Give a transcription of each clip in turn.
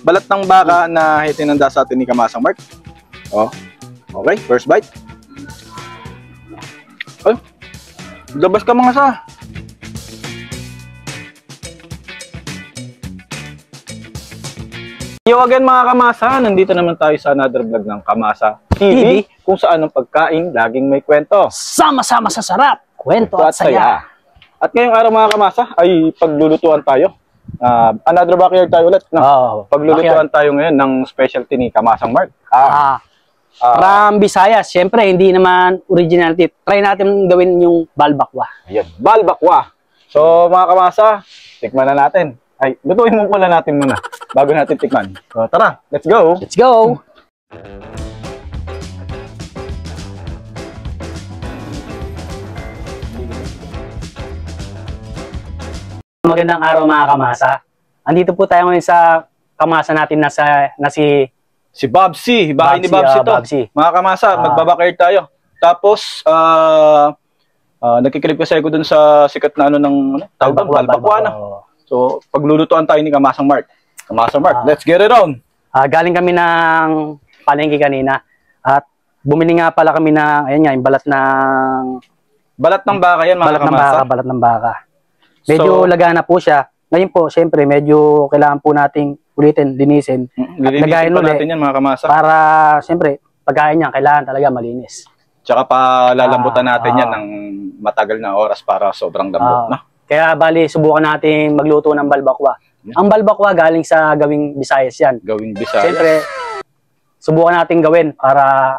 balat ng baka na itinanda sa atin ni Kamasang Mark. Oh. Okay, first bite. Ay, labas ka mga sa. Yo again mga kamasa, nandito naman tayo sa another vlog ng Kamasa TV, kung saan ang pagkain laging may kwento. Sama-sama sa sarap, kwento at saya. At ngayong araw mga kamasa ay paglulutuan tayo. Another backyard tayo ulit. No? Paglulutuan tayo ngayon ng specialty ni Kamasang Mark. From Visayas, syempre hindi naman originality. Try natin gawin yung balbakwa. Ayan, balbakwa. So mga kamasa, tikman na natin. Ay, lutuin mo pala natin muna bago natin tikman. So tara, let's go! Let's go! Magandang araw mga kamasa. Andito po tayo ngayon sa kamasa natin na si Babsi, bahay ni Babsi to. Babsi. Mga kamasa, magbabakayard tayo. Tapos, nakikilig kasi ako dun sa sikat na ano ng tawag doon, balbakwa na. So, paglulutuan tayo ni Kamasang Mark. Kamasang Mark, let's get it on! Galing kami ng palengke kanina. At bumili nga pala kami ng, ayan nga, yung balat ng... Balat ng baka yan, mga kamasa. Balat ng baka. Medyo lagana po siya. Ngayon po, syempre, medyo kailangan po nating ulitin, linisin. Lilinisin po natin yan, mga kamasa. Para, syempre, pagkain niya, kailangan talaga malinis. Tsaka palalambutan natin yan ng matagal na oras para sobrang lambot na. Kaya bali, subukan natin magluto ng balbakwa. Ang balbakwa galing sa gawing Visayas yan. Gawing Visayas. Siyempre, subukan natin gawin para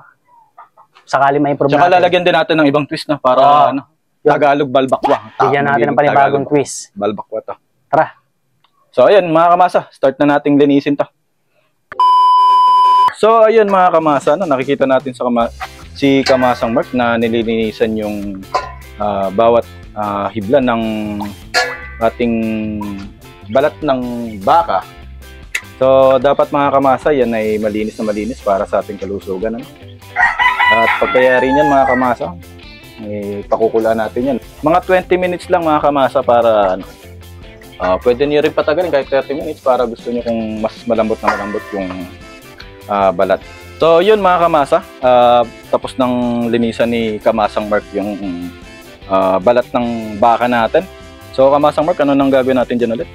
sakali may improve natin. Tsaka lalagyan din natin ng ibang twist na para Tagalog balbakwa. Bigyan natin ng panibagong twist. Balbakwa to. Tara. So ayan mga kamasa, start na nating linisin to. So ayun mga kamasa, nakikita natin si Kamasang Mark na nililinisan yung bawat hibla ng ating balat ng baka. So dapat mga kamasa, yan ay malinis na malinis para sa ating kalusugan. At pagkayari niyan mga kamasa, pakukulaan natin yan. Mga 20 minutes lang mga kamasa para pwede niyo rin patagalin kahit 30 minutes para gusto niyo kung mas malambot na malambot yung balat. So yun mga kamasa, tapos ng linisan ni Kamasang Mark yung balat ng baka natin. So Kamasang Mark, ano nang gagawin natin dyan ulit?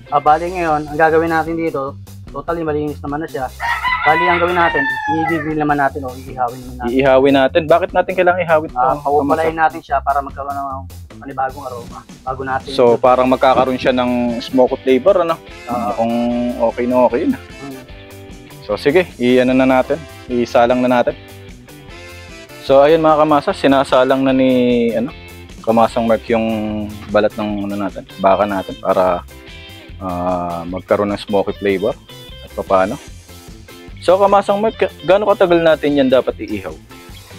Bali ngayon, ang gagawin natin dito, totally malinis naman na siya. Bali ang gawin natin, i-grill naman natin o iihawin natin. Iihawin natin? Bakit natin kailangan ihawin ito? Pawapalayin natin siya para magkaroon ng panibagong aroma bago natin. So parang magkakaroon siya ng smoked flavor, ano? Kung okay na okay yun. So sige, i-ano na natin, isalang na natin. So ayun mga kamasa, sinasalang na ni Kamasang Mark yung balat ng natin, baka natin para magkaroon ng smoky flavor at paano. So Kamasang Mark, gaano katagal natin yan dapat iihaw?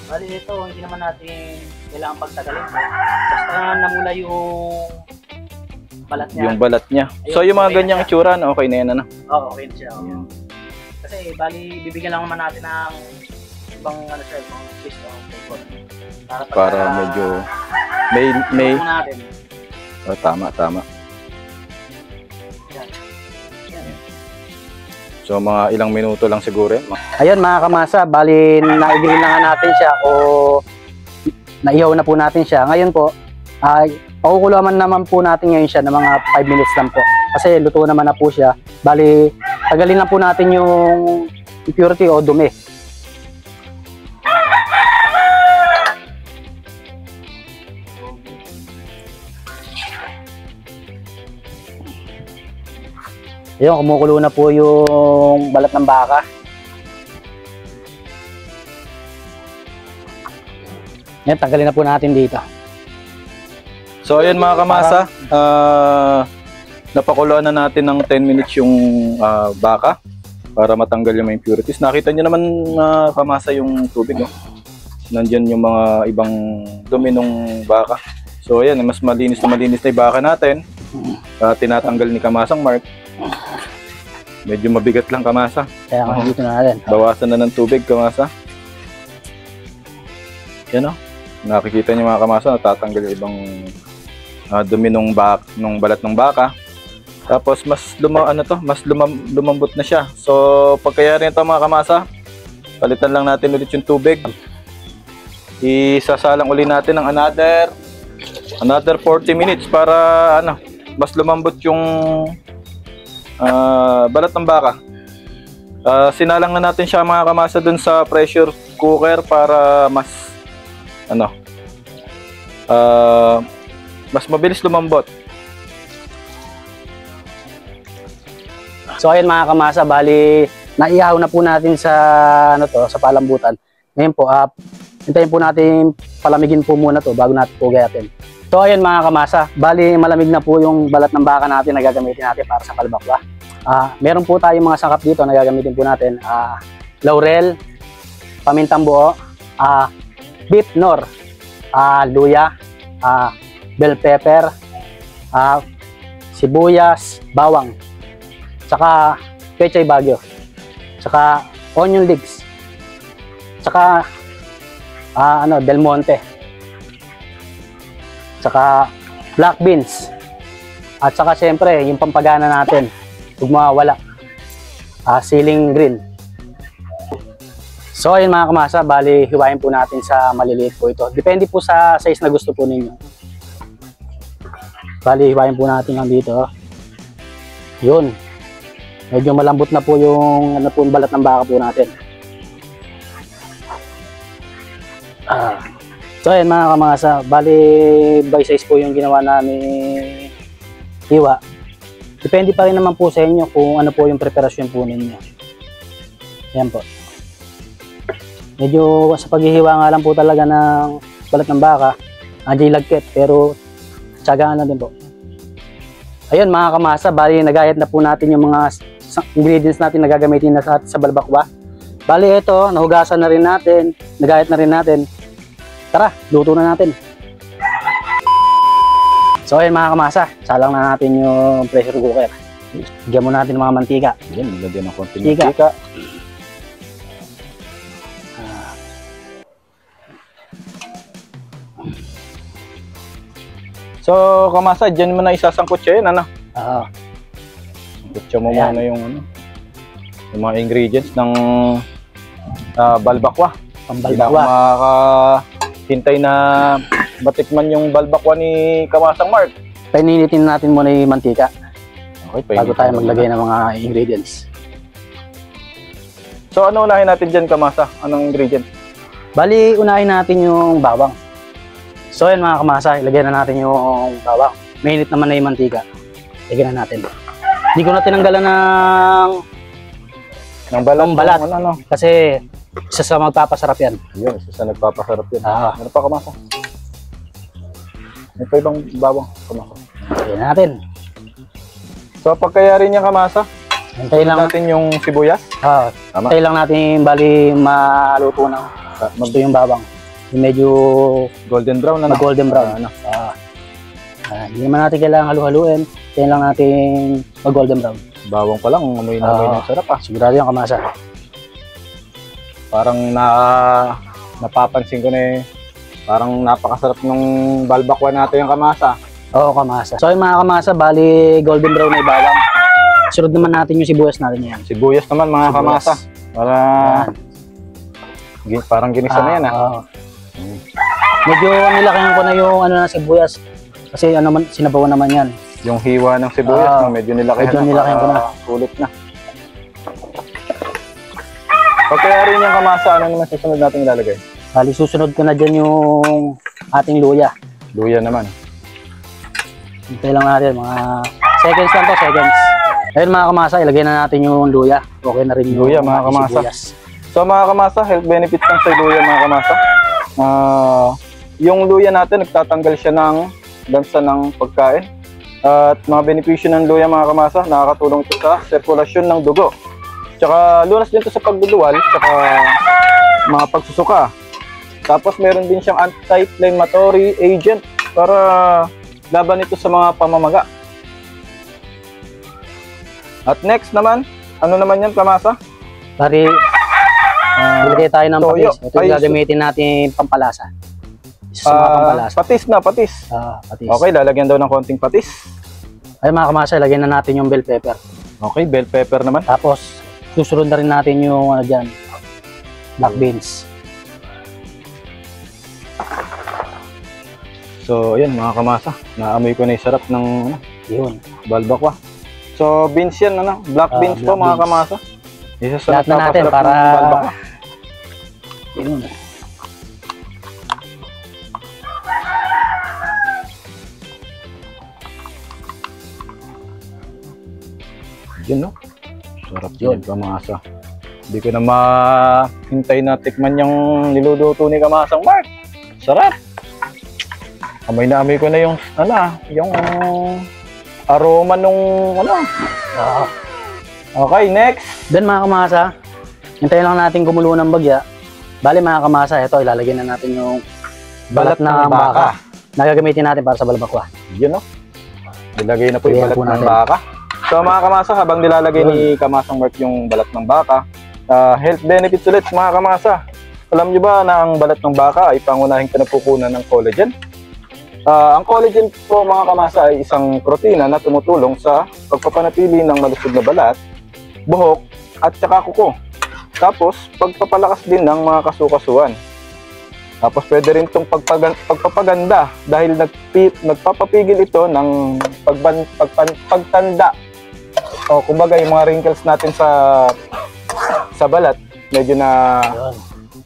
Bali ito, hindi naman natin kailangan pagtagalin. Basta namula yung balat niya. Yung balat niya. Ayun, so yung mga ganyang itsura, okay na yan, ano? Oo, okay na siya. Kasi bali, bibigyan lang naman natin ng ibang ibang twist o flavor. Para medyo may natin. Tama. So mga ilang minuto lang siguro yan. Ayun mga kamasa, bali naigil na nga natin siya o naihaw na po natin siya. Ngayon po, pakukuluan naman po natin ngayon siya ng mga 5 minutes lang po. Kasi luto naman na po siya. Bali, tagalin lang po natin yung impurity o dumi. Ayun, kumukulo na po yung balat ng baka. Yan, tanggalin na po natin dito. So ayun mga kamasa, napakuluan na natin ng 10 minutes yung baka para matanggal yung mga impurities. Nakita nyo naman kamasa yung tubig, no? Nandyan yung mga ibang dumi ng baka. So ayan, mas malinis na yung baka natin. Tinatanggal ni Kamasang Mark. Medyo mabigat lang kamasa. Kaya dito na natin. Bawasan na ng tubig kamasa. Yan o. Nakikita niyo mga kamasa, natatanggal yung ibang dumi nung balat ng baka. Tapos mas lumambot na siya. So pagkayari nito mga kamasa, palitan lang natin ulit yung tubig. Isasalang uli natin ng another 40 minutes para mas lumambot yung balat ng baka. Sinalang na natin siya mga kamasa dun sa pressure cooker para mas mas mabilis lumambot. So ayun mga kamasa, bali naihaw na po natin sa sa palambutan. Ngayon po, hintayin po natin palamigin po muna to bago natin po gayatin. So ayun mga kamasa, bali malamig na po yung balat ng baka natin na gagamitin natin para sa balbakwa. Meron po tayong mga sangkap dito na gagamitin po natin. Laurel, pamintang buo, beef nor, luya, bell pepper, sibuyas, bawang, saka pechay bagyo, saka onion leeks, saka Del Monte, saka black beans, at saka syempre yung pampagana natin, huwag mawawala, ceiling green. So ayun mga kamasa, bali hiwain po natin sa maliliit po ito. Depende po sa size na gusto po ninyo. Bali hiwain po natin lang dito. Yun. Medyo malambot na po yung balat ng baka po natin. So ayun mga kamasa, bali by size po yung ginawa namin hiwa. Depende pa rin naman po sa inyo kung ano po yung preparasyon po ninyo. Ayan po. Medyo sa paghihiwa nga lang po talaga ng balat ng baka, andiyan lagkit, pero tiyagaan na din po. Ayun mga kamasa, bali nagayat na po natin yung mga ingredients natin na gagamitin na sa balbakwa. Bali ito, nahugasan na rin natin, nagayat na rin natin. Tara, luto na natin. So ayun mga kamasa, salang na natin yung pressure cooker. Bigyan mo natin ng mga mantika. Yan, lagyan ng konting mantika. So kamasa, dyan mo na isasangkot siya yun, Sangkot siya mo muna yung mga ingredients ng balbakwa. Hindi na ako makakahintay na matikman yung balbakwa ni Kamasang Mark. Paininitin natin muna yung mantika. Okay, bago tayo maglagay ng mga ingredients. So ano unahin natin dyan, Kamasa? Anong ingredients? Bali, unahin natin yung bawang. So yan mga kamasa, ilagay na natin yung bawang. Mainit naman na yung mantika. Ilagay na natin. Hindi ko na tinanggalan ng balat. Kasi isa sa magpapasarap yan. Yun, isa sa nagpapasarap yan. Ano pa, Kamasa? May pa ibang bawang, Kamasa. Ilagay natin. So pagkayari niya, Kamasa, hintayin lang natin yung sibuyas. Hintayin lang natin bali maluto na. Gusto yung bawang. Yung medyo golden brown na. Golden brown. Hindi naman natin kailangan halu-haluin. Hintayin lang natin mag-golden brown. Bawang pa lang, amoy na amoy ng sarap. Sigurado yung kamasa. Parang napapansin ko na parang napakasarap ng balbakwa natin yung Kamasa. Oo, Kamasa. So yung mga Kamasa, bali golden brown na yung bawang. Sunod naman natin yung sibuyas natin yan. Sibuyas naman mga Kamasa. Para parang ginisa na yan. Medyo nilakihan ko na yung na sibuyas. Kasi sinabawan naman yan. Yung hiwa ng sibuyas, medyo nilakihan ko na. Sulit na. Pagkayari niyang Kamasa, ano naman susunod natin ilalagay? Bali, susunod ko na dyan yung ating luya. Luya naman. Hintay lang natin, mga seconds lang to, seconds. Ayun mga Kamasa, ilagay na natin yung luya. Okay na rin yung luya mga Kamasa. Sibuyas. So mga Kamasa, health benefits lang sa luya mga Kamasa. Yung luya natin, nagtatanggal siya ng lansa ng pagkain. At mga benepisyo ng luya mga Kamasa, nakakatulong ito sa sirkulasyon ng dugo. Tsaka lunas din ito sa pagduduwal, tsaka mga pagsusuka. Tapos meron din siyang anti-inflammatory agent para laban ito sa mga pamamaga. At next naman, ano naman yan Kamasa? Bari, ilagay tayo ng patis. Ito yung gagamitin natin pampalasa. Isa sa mga pampalasa. Patis na, patis. Patis. Okay, lalagyan daw ng konting patis. Ay mga kamasa, lagyan na natin yung bell pepper. Okay, bell pepper naman. Tapos, susunod na rin natin yung ano dyan, black beans. So, ayan mga kamasa. Naamoy ko na yung sarap ng ano, Yun. balbakwa. So, beans yan, ano? Black beans po black mga beans. kamasa. Isa sa Lahat na natin nagpapasarap para... ng balbakwa. Yun. Yun, no? Sarap Yun. yun, kamasa. Hindi ko na mahintay na tikman yung niluluto ni Kamasang Mark. Sarap! Amoy na amoy ko na yung, yung aroma nung, Ah. Okay, next! Then mga kamasa, hintayin lang natin kumulo ng bagya. Bali mga kamasa, ito ilalagyan na natin yung balat ng baka na gagamitin natin para sa balbakwa. Yun, no? Nilagay na po yung Ayan balat po ng natin. baka. So mga kamasa, habang nilalagay ni Kamasang Mark yung balat ng baka, health benefits ulit mga kamasa. Alam nyo ba na ang balat ng baka ay pangunahing pinapukunan ng collagen? Ang collagen po mga kamasa ay isang protina na tumutulong sa pagpapanatili ng malusog na balat, buhok at saka kuko. Tapos pagpapalakas din ng mga kasukasuan. Tapos pwede rin itong pagpapaganda dahil nagpapapigil ito ng pagtanda. O kumbaga yung mga wrinkles natin sa balat medyo na Yun.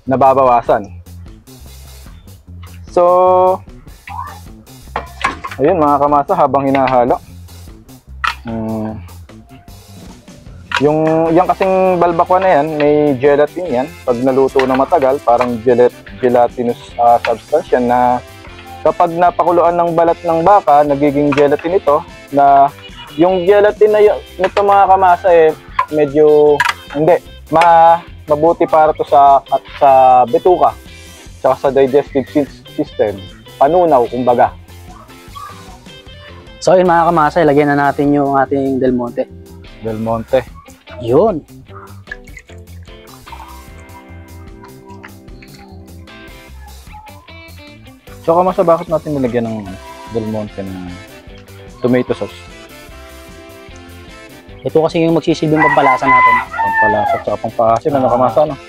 nababawasan. So ayun mga kamasa, habang hinahalo. Yung kasing balbakwa na yan, may gelatin yan. Pag naluto na matagal, parang gelatinous substance yan na kapag napakuluan ng balat ng baka, nagiging gelatin ito na yung gelatin na nito mga kamasa medyo hindi mabuti para to sa bituka tsaka sa digestive system, panunaw kumbaga. So yun mga kamasa, ilagyan na natin yung ating Del Monte. Del Monte. Yun. So kamasa, bakit natin nilagyan ng Del Monte ng tomato sauce? Ito kasi yung magsisilbing pampalasa natin. Pampalasa at saka pampaasim, kamasa, no?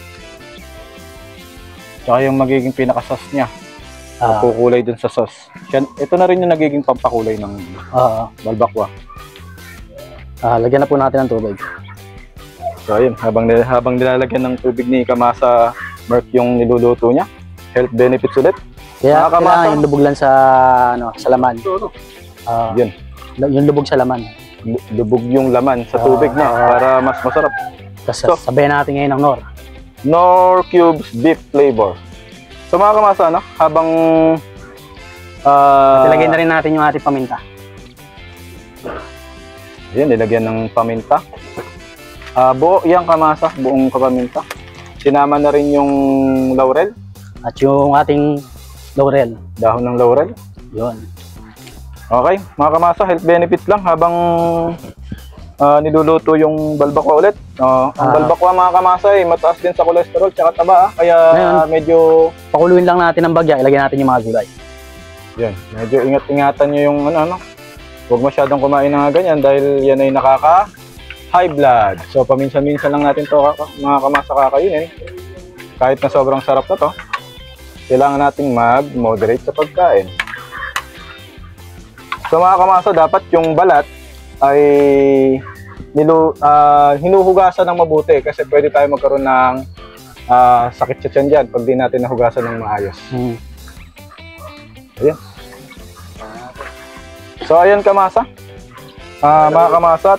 Tsaka yung magiging pinaka-sauce niya. Kukulay dun sa sauce. Ito na rin yung nagiging pampakulay ng balbakwa. Lagyan na po natin ng tubig. So ayun, habang nilalagyan ng tubig ni Kamasa Mark yung niluluto niya, health benefits ulit. Kaya kailangan yung lubog lang sa laman. Yun. Yung lubog sa laman. Lubog yung laman sa tubig na para mas masarap. So, sabayan natin ngayon ng Knorr. Knorr Cubes Beef Flavor. So mga Kamasa, habang ilagay na rin natin yung ating paminta. Yan, nilagyan ng paminta. Buo yan Kamasa, buong paminta. Sinama na rin yung laurel. At yung ating laurel. Dahon ng laurel. Yun. Okay, mga Kamasa, health benefits lang habang niluluto yung balbakwa ulit. Ang balbakwa mga Kamasa mataas din sa cholesterol tsaka taba. Kaya ngayon, medyo pakuluin lang natin ng bagya, ilagay natin yung mga gulay. yan, medyo ingat-ingatan nyo yung huwag masyadong kumain ng ganyan dahil yan ay nakaka-high blood. So paminsan-minsan lang natin to mga Kamasa kakainin. Kahit na sobrang sarap na to, kailangan nating mag-moderate sa pagkain. So mga Kamasa, dapat yung balat ay hinuhugasan ng mabuti kasi pwede tayo magkaroon ng sakit sa tiyan dyan pag di natin nahugasan ng maayos. Ayan. So ayan Kamasa, mga Kamasa,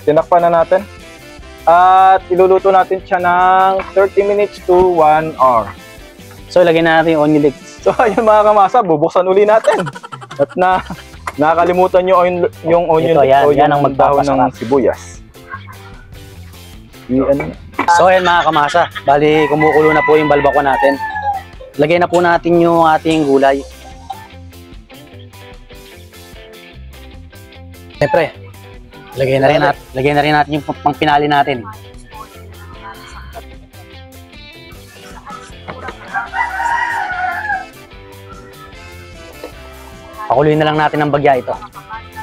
tinakpan na natin at iluluto natin siya ng 30 minutes to 1 hour. So ilagay na natin yung onion leeks. So ayun mga Kamasa, bubuksan uli natin. At nakalimutan nyo yung onion Ito, o yan yung ang dahon ng magpapasarap. sibuyas. So ayan mga Kamasa, bali kumukulo na po yung balbakwa natin. Lagay na po natin yung ating gulay. Siyempre, lagay na rin natin yung pangpinali natin. Pakuluin na lang natin ng bagya ito.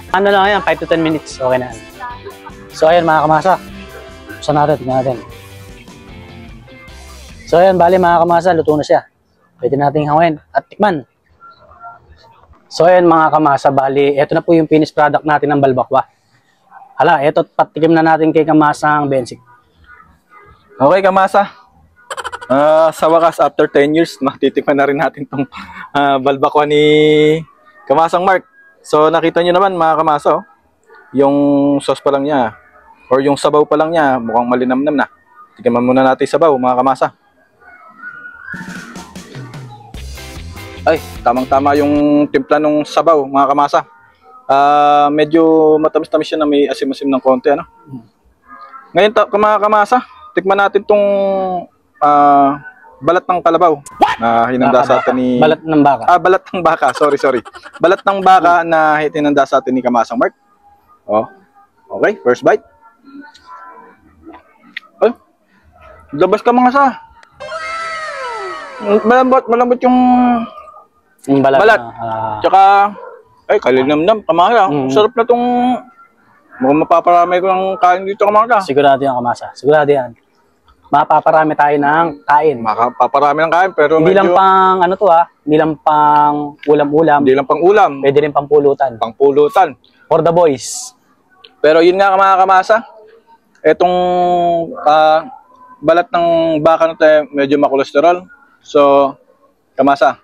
Ano lang yan, 5 to 10 minutes. Okay na. So ayan mga kamasa. Buksan natin, tingnan natin. So ayan, bali mga kamasa, luto na siya. Pwede nating hawin at tikman. So ayan mga kamasa, bali, ito na po yung finished product natin ng balbakwa. Hala, ito patikim na natin kay Kamasang Bensik. Okay, Kamasa. Sa wakas, after 10 years, matitikman na rin natin itong balbakwa ni Kamasang Mark. So nakita nyo naman mga Kamasa, oh, yung sauce pa lang niya, or yung sabaw pa lang niya, mukhang malinamnam na. Tikman muna natin sabaw mga Kamasa. Ay, tamang-tama yung timpla ng sabaw, mga Kamasa. Medyo matamis-tamis siya na may asim-asim ng konti, ano? Ngayon, mga Kamasa, tikman natin tong balat ng kalabaw na hinanda sa atin ni... Balat ng baka. Balat ng baka. Sorry. Balat ng baka na hinanda sa atin ni Kamasang Mark. Oh. Okay, first bite. Ay, labas ka mga sa. Malambot yung balat. Tsaka, ay, kalinamnam, Kamasa. Sarap na tong, mukhang mapaparami ko ng kain dito, Kamasa. Sigurado yan, Kamasa. Sigurado yan. Mapaparami tayo ng kain. Mapaparami ng kain, pero hindi medyo... lang pang, ano to hindi lang pang ulam-ulam. Hindi lang pang ulam. Pwede rin pang pulutan. Pang pulutan. For the boys. Pero yun nga mga Kamasa, etong balat ng baka na tayo, medyo makolesterol. So, Kamasa,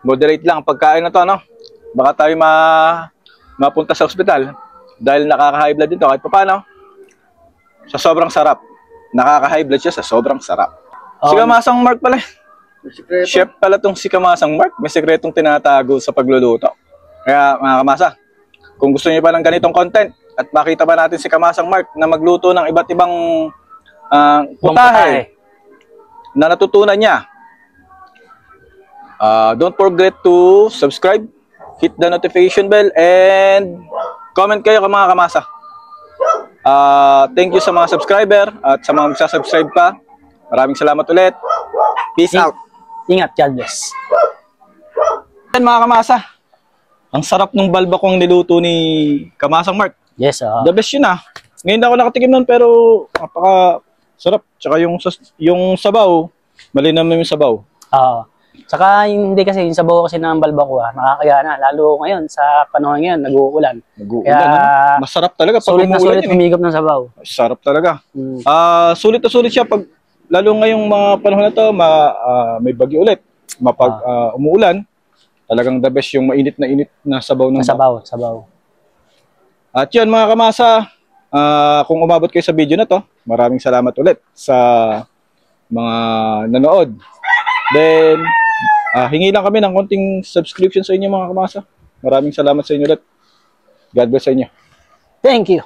moderate lang pagkain na to, no? Baka tayo mapunta sa ospital dahil nakaka-high blood dito kahit paano. Sa sobrang sarap. Nakaka-high blood siya sa sobrang sarap. Si Kamasang Mark pala. Chef pala tong si Kamasang Mark. May sekretong tinatago sa pagluluto. Kaya mga Kamasa, kung gusto niyo pa ng ganitong content at makita pa natin si Kamasang Mark na magluto ng iba't ibang putahe na natutunan niya, don't forget to subscribe, hit the notification bell, and comment kayo mga Kamasa. Thank you sa mga subscriber at sa mga magsasubscribe pa. Maraming salamat ulit. Peace out. Ingat, God bless. Yan mga Kamasa, ang sarap ng balbakong niluto ni Kamasang Mark. Yes, the best yun Ngayon ako nakatikim nun pero napaka sarap. Tsaka yung sabaw, malinam na yung sabaw. Saka hindi kasi yung sabaw kasi ng balbakwa, nakakaya na. Lalo ngayon, sa panahon ngayon, nag-uulan. Kaya, masarap talaga pag sulit na umuulan sulit humigop ng sabaw. Sarap talaga. Sulit na sulit siya pag, lalo ngayong mga panahon na to, may bagyo ulit. Umuulan, talagang the best yung mainit na sabaw ng sabaw. At yun mga Kamasa, kung umabot kayo sa video na to, maraming salamat ulit sa mga nanood. Then, hingi lang kami ng konting subscription sa inyo mga Kamasa. Maraming salamat sa inyo ulit. God bless sa inyo. Thank you.